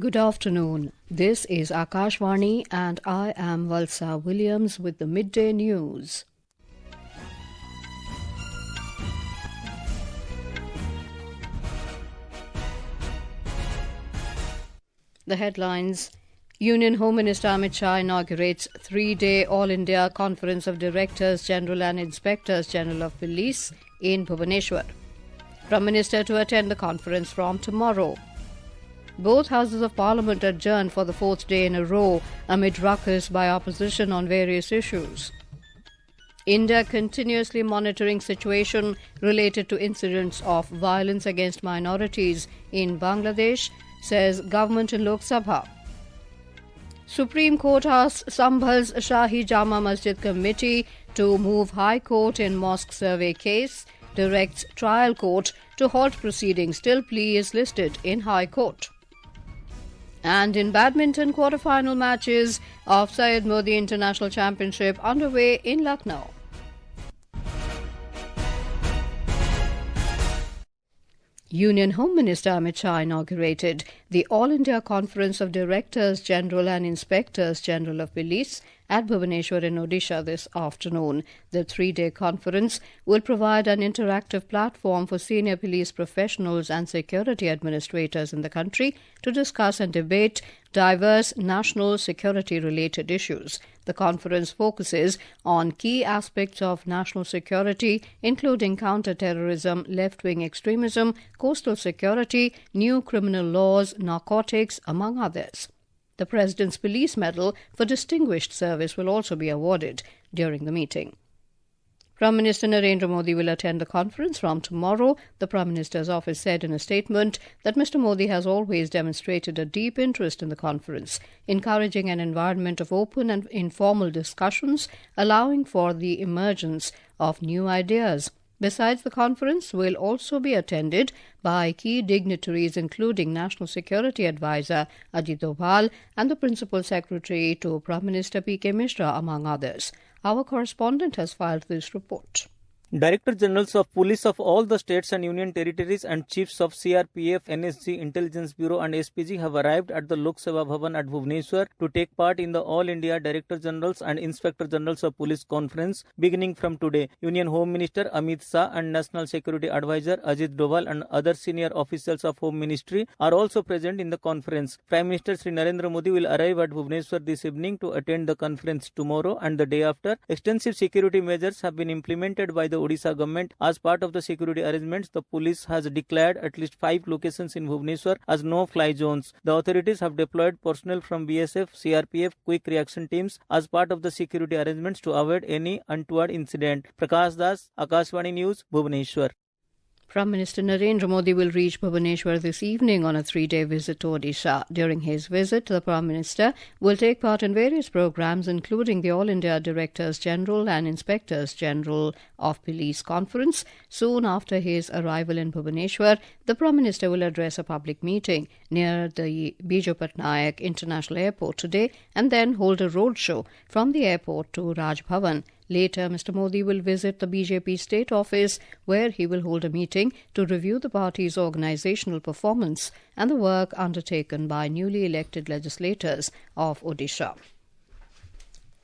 Good afternoon. This is Akashvani and I am Valsa Williams with the midday news. The headlines: Union Home Minister Amit Shah inaugurates 3-day All India Conference of Directors General and Inspectors General of Police in Bhubaneswar. Prime Minister to attend the conference from tomorrow. Both houses of parliament adjourned for the 4th day in a row amid ruckus by opposition on various issues. India continuously monitoring situation related to incidents of violence against minorities in Bangladesh, says government in Lok Sabha. Supreme Court asks Sambhal's Shahi Jama Masjid committee to move High Court in mosque survey case, directs trial court to halt proceedings till plea is listed in High Court. And in badminton, quarterfinal matches of Syed Modi International Championship underway in Lucknow. Union Home Minister Amit Shah inaugurated the All India Conference of Directors General and Inspectors General of Police at Bhubaneswar in Odisha this afternoon. The 3-day conference will provide an interactive platform for senior police professionals and security administrators in the country to discuss and debate diverse national security-related issues. The conference focuses on key aspects of national security, including counter-terrorism, left-wing extremism, coastal security, new criminal laws, narcotics, among others. The President's Police Medal for Distinguished Service will also be awarded during the meeting. Prime Minister Narendra Modi will attend the conference from tomorrow. The Prime Minister's office said in a statement that Mr. Modi has always demonstrated a deep interest in the conference, encouraging an environment of open and informal discussions, allowing for the emergence of new ideas. Besides, the conference will also be attended by key dignitaries including National Security Advisor Ajit Doval and the Principal Secretary to Prime Minister P.K. Mishra, among others. Our correspondent has filed this report. Director Generals of Police of all the states and union territories and chiefs of CRPF, NSG, Intelligence Bureau and SPG have arrived at the Lok Sabha Bhavan at Bhubaneswar to take part in the All India Director Generals and Inspector Generals of Police Conference beginning from today. Union Home Minister Amit Shah and National Security Advisor Ajit Doval and other senior officials of Home Ministry are also present in the conference. Prime Minister Sri Narendra Modi will arrive at Bhubaneswar this evening to attend the conference tomorrow and the day after. Extensive security measures have been implemented by the Odisha government. As part of the security arrangements, the police has declared at least 5 locations in Bhubaneswar as no-fly zones. The authorities have deployed personnel from BSF, CRPF, quick reaction teams as part of the security arrangements to avoid any untoward incident. Prakash Das, Akashvani News, Bhubaneswar. Prime Minister Narendra Modi will reach Bhubaneswar this evening on a 3-day visit to Odisha. During his visit, the Prime Minister will take part in various programs, including the All India Directors General and Inspectors General of Police Conference. Soon after his arrival in Bhubaneswar, the Prime Minister will address a public meeting near the Biju Patnaik International Airport today and then hold a roadshow from the airport to Raj Bhavan. Later, Mr. Modi will visit the BJP state office, where he will hold a meeting to review the party's organisational performance and the work undertaken by newly elected legislators of Odisha.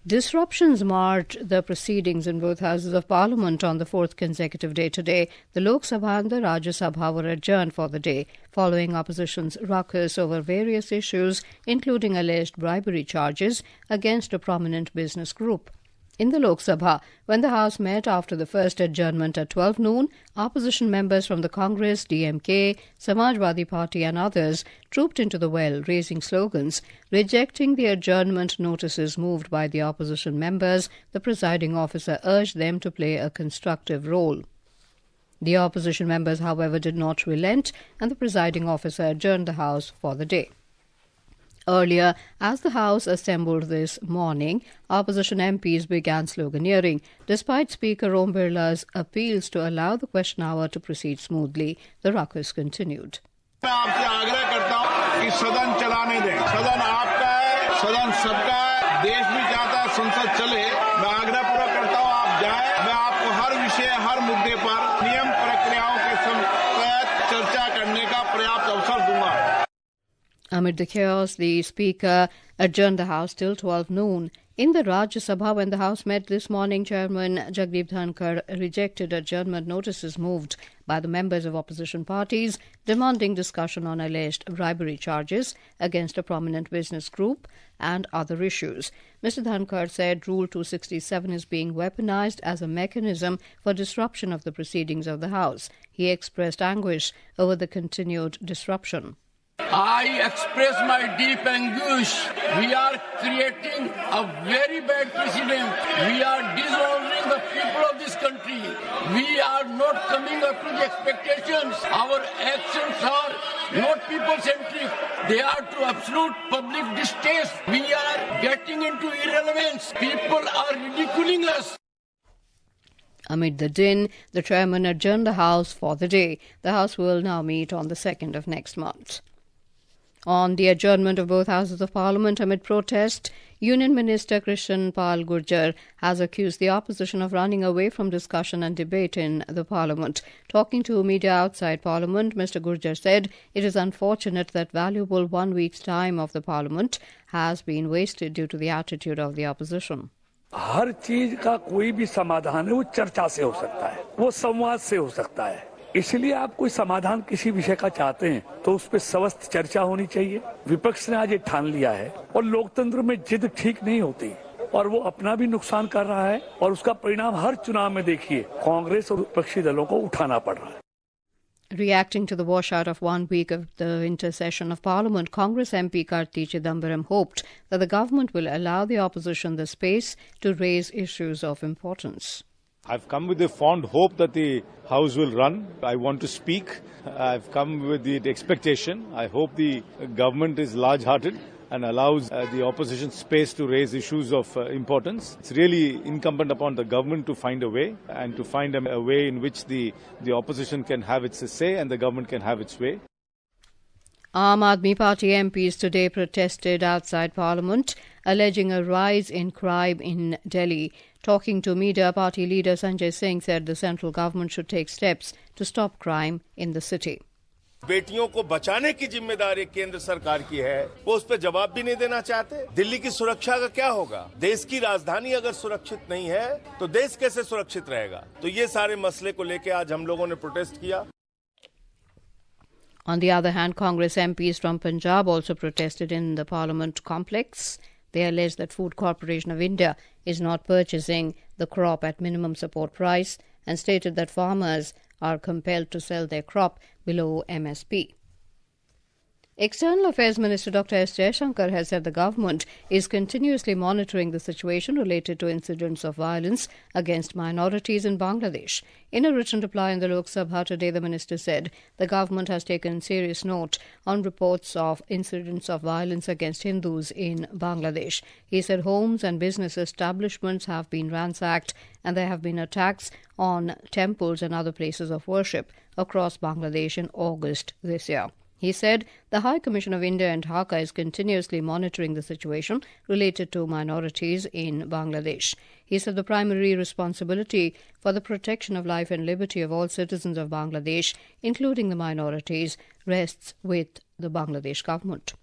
Disruptions marred the proceedings in both houses of parliament on the 4th consecutive day today. The Lok Sabha and the Rajya Sabha were adjourned for the day, following opposition's ruckus over various issues, including alleged bribery charges against a prominent business group. In the Lok Sabha, when the House met after the first adjournment at 12 noon, opposition members from the Congress, DMK, Samajwadi Party and others trooped into the well, raising slogans. Rejecting the adjournment notices moved by the opposition members, the presiding officer urged them to play a constructive role. The opposition members, however, did not relent, and the presiding officer adjourned the House for the day. Earlier, as the House assembled this morning, opposition MPs began sloganeering. Despite Speaker Om Birla's appeals to allow the question hour to proceed smoothly, the ruckus continued. मैं आपसे आग्रह करता हूं कि सदन चलाने दें। सदन आपका है, सदन सबका है, देश भी चाहता है संसद चले। मैं आग्रह पूरा करता हूं आप जाएं। मैं आपको हर विषय, हर मुद्दे पर नियम प्रक्रियाओं के तहत चर्चा करने का पर्याप्त अवसर दूंगा। Amid the chaos, the Speaker adjourned the House till 12 noon. In the Rajya Sabha, when the House met this morning, Chairman Jagdeep Dhankar rejected adjournment notices moved by the members of opposition parties demanding discussion on alleged bribery charges against a prominent business group and other issues. Mr. Dhankar said Rule 267 is being weaponized as a mechanism for disruption of the proceedings of the House. He expressed anguish over the continued disruption. I express my deep anguish. We are creating a very bad precedent. We are dishonoring the people of this country. We are not coming up to the expectations. Our actions are not people-centric. They are to absolute public distaste. We are getting into irrelevance. People are ridiculing us. Amid the din, the chairman adjourned the House for the day. The House will now meet on the 2nd of next month. On the adjournment of both houses of Parliament amid protest, Union Minister Krishan Pal Gurjar has accused the opposition of running away from discussion and debate in the Parliament. Talking to media outside Parliament, Mr. Gurjar said it is unfortunate that valuable 1 week's time of the Parliament has been wasted due to the attitude of the opposition. हर चीज का कोई भी समाधान है वो चर्चा से हो सकता है, वो संवाद से हो सकता है। इसलिए आप कोई समाधान किसी विषय का चाहते हैं तो उस पर स्वस्थ चर्चा होनी चाहिए। विपक्ष ने आज ये ठान लिया है और लोकतंत्र में जिद ठीक नहीं होती और वो अपना भी नुकसान कर रहा है और उसका परिणाम हर चुनाव में देखिए कांग्रेस और विपक्षी दलों को उठाना पड़ रहा है। Reacting to the washout of 1 week of the intersession of Parliament, Congress MP Karti Chidambaram hoped that the government will allow the opposition the space to raise issues of importance. I've come with a fond hope that the House will run. I want to speak. I've come with the expectation. I hope the government is large-hearted and allows the opposition space to raise issues of importance. It's really incumbent upon the government to find a way and to find a way in which the opposition can have its say and the government can have its way. Aam Aadmi Party MPs today protested outside Parliament, alleging a rise in crime in Delhi. Talking to media, party leader Sanjay Singh said the central government should take steps to stop crime in the city. बेटियों को बचाने की जिम्मेदारी केंद्र सरकार की है, वो उस पर जवाब भी नहीं देना चाहते। दिल्ली की सुरक्षा का क्या होगा? देश की राजधानी अगर सुरक्षित नहीं है तो देश कैसे सुरक्षित रहेगा? तो ये सारे मसले को लेकर आज हम लोगों ने प्रोटेस्ट किया। On the other hand, Congress MPs from Punjab also protested in the Parliament complex. They alleged that Food Corporation of India is not purchasing the crop at minimum support price and stated that farmers are compelled to sell their crop below MSP. External Affairs Minister Dr. S. Jaishankar has said the government is continuously monitoring the situation related to incidents of violence against minorities in Bangladesh. In a written reply in the Lok Sabha today, the minister said the government has taken serious note on reports of incidents of violence against Hindus in Bangladesh. He said homes and business establishments have been ransacked and there have been attacks on temples and other places of worship across Bangladesh in August this year. He said the High Commission of India in Dhaka is continuously monitoring the situation related to minorities in Bangladesh. He said the primary responsibility for the protection of life and liberty of all citizens of Bangladesh, including the minorities, rests with the Bangladesh government.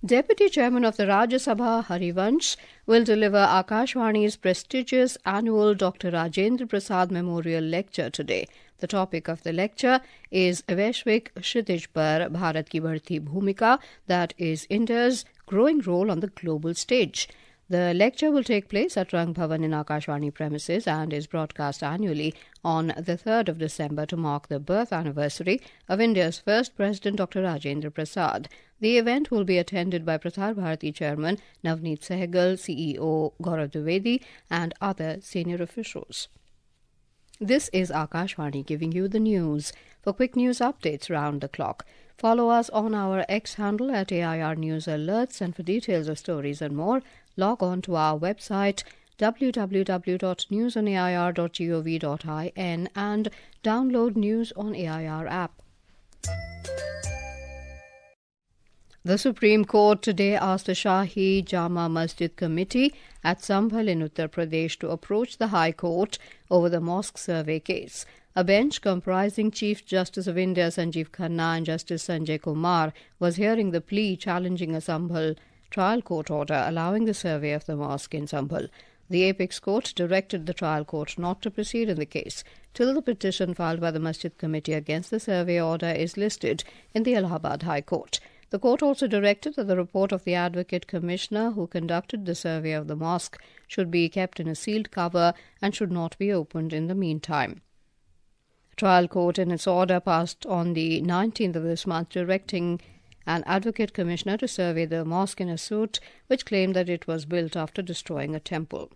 Deputy Chairman of the Rajya Sabha, Harivansh, will deliver Akashvani's prestigious annual Dr. Rajendra Prasad Memorial Lecture today. The topic of the lecture is Vaishvik Kshitij Par Bharat Ki Badhti Bhumika, that is India's growing role on the global stage. The lecture will take place at Rang Bhavan in Akashvani premises and is broadcast annually on the 3rd of December to mark the birth anniversary of India's first President Dr. Rajendra Prasad. The event will be attended by Prasar Bharati Chairman Navneet Sehgal, CEO Gaurav Dwivedi and other senior officials. This is Akashvani giving you the news. For quick news updates round the clock, follow us on our X handle at AIR News Alerts, and for details of stories and more, log on to our website www.newsonair.gov.in and download News on AIR app. The Supreme Court today asked the Shahi Jama Masjid committee at Sambhal in Uttar Pradesh to approach the High Court over the mosque survey case. A bench comprising Chief Justice of India Sanjeev Khanna and Justice Sanjay Kumar was hearing the plea challenging a Sambhal trial court order allowing the survey of the mosque in Sambhal. The apex court directed the trial court not to proceed in the case till the petition filed by the Masjid committee against the survey order is listed in the Allahabad High Court. The court also directed that the report of the Advocate Commissioner who conducted the survey of the mosque should be kept in a sealed cover and should not be opened in the meantime. The trial court in its order passed on the 19th of this month directing an Advocate Commissioner to survey the mosque in a suit which claimed that it was built after destroying a temple.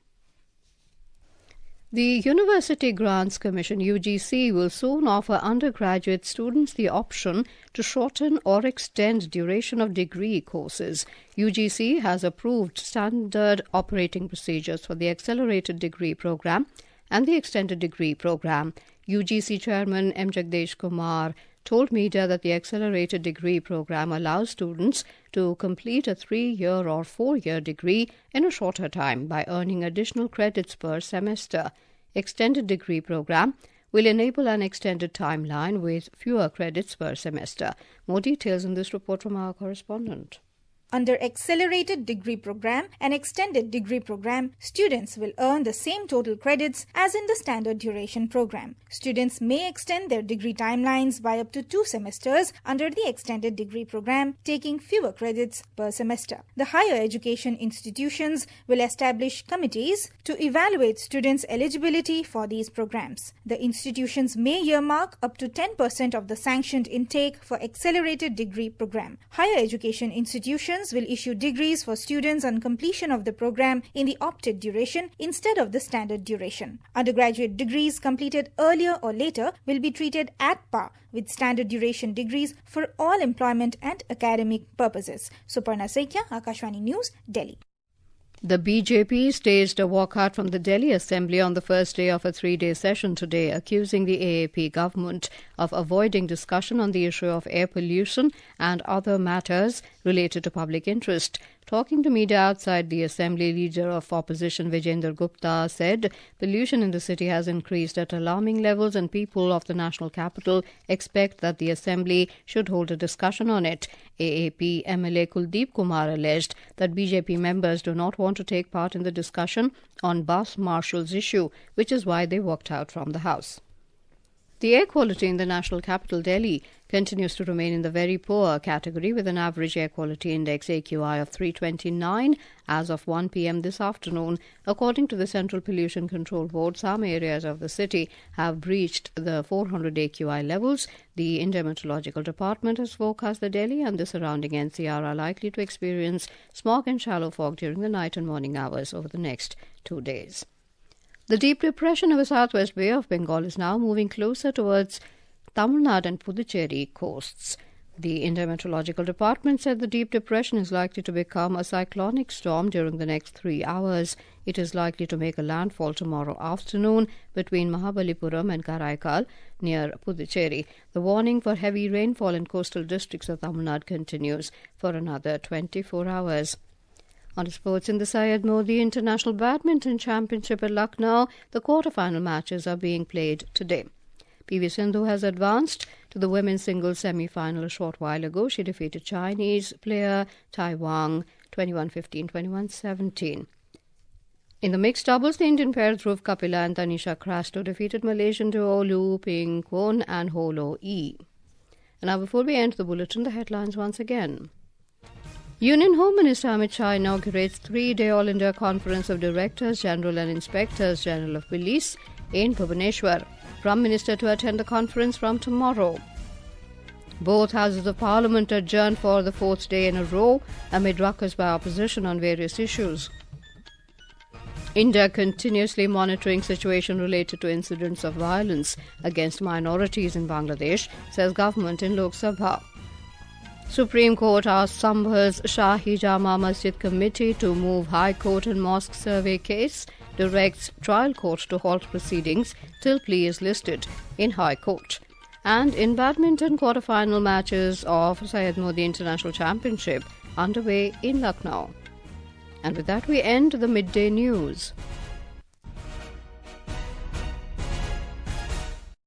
The University Grants Commission (UGC) will soon offer undergraduate students the option to shorten or extend duration of degree courses. UGC has approved standard operating procedures for the Accelerated Degree Programme and the Extended Degree Programme. UGC Chairman M. Jagdish Kumar told media that the Accelerated Degree Programme allows students to complete a 3-year or 4-year degree in a shorter time by earning additional credits per semester. Extended Degree Programme will enable an extended timeline with fewer credits per semester. More details in this report from our correspondent. Under Accelerated Degree Program and Extended Degree Program, students will earn the same total credits as in the Standard Duration Program. Students may extend their degree timelines by up to 2 semesters under the Extended Degree Program, taking fewer credits per semester. The higher education institutions will establish committees to evaluate students' eligibility for these programs. The institutions may earmark up to 10% of the sanctioned intake for Accelerated Degree Program. Higher education institutions will issue degrees for students on completion of the program in the opted duration instead of the standard duration. Undergraduate degrees completed earlier or later will be treated at par with standard duration degrees for all employment and academic purposes. Suparna Saikia, Akashvani News, Delhi. The BJP staged a walkout from the Delhi Assembly on the first day of a 3-day session today, accusing the AAP government of avoiding discussion on the issue of air pollution and other matters related to public interest. Talking to media outside the Assembly, leader of opposition Vijender Gupta said pollution in the city has increased at alarming levels and people of the national capital expect that the Assembly should hold a discussion on it. AAP MLA Kuldeep Kumar alleged that BJP members do not want to take part in the discussion on bus marshals issue, which is why they walked out from the House. The air quality in the national capital, Delhi, continues to remain in the very poor category with an average air quality index AQI of 329 as of 1 p.m. this afternoon. According to the Central Pollution Control Board, some areas of the city have breached the 400 AQI levels. The Indian Meteorological Department has forecast that Delhi and the surrounding NCR are likely to experience smog and shallow fog during the night and morning hours over the next 2 days. The deep depression of the southwest Bay of Bengal is now moving closer towards Tamil Nadu and Puducherry coasts. The Indian Meteorological Department said the deep depression is likely to become a cyclonic storm during the next 3 hours. It is likely to make a landfall tomorrow afternoon between Mahabalipuram and Karaikal near Puducherry. The warning for heavy rainfall in coastal districts of Tamil Nadu continues for another 24 hours. On to sports, in the Syed Modi International Badminton Championship at Lucknow, the quarterfinal matches are being played today. PV Sindhu has advanced to the women's singles semi-final a short while ago. She defeated Chinese player Tai Wang 21-15, 21-17. In the mixed doubles, the Indian pair Dhruv Kapila and Tanisha Crasto defeated Malaysian duo Lu Ping Kwon and Ho Lo Yi. And now, before we end the bulletin, the headlines once again. Union Home Minister Amit Shah inaugurates 3-day All India Conference of Directors General and Inspectors General of Police in Bhubaneswar. Prime Minister to attend the conference from tomorrow. Both houses of Parliament adjourned for the 4th day in a row amid ruckus by opposition on various issues. India continuously monitoring situation related to incidents of violence against minorities in Bangladesh, says government in Lok Sabha. Supreme Court asked Sambhal's Shahi Jama Masjid committee to move High Court and mosque survey case, directs trial court to halt proceedings till plea is listed in High Court. And in badminton, quarterfinal matches of Syed Modi International Championship underway in Lucknow. And with that, we end the midday news.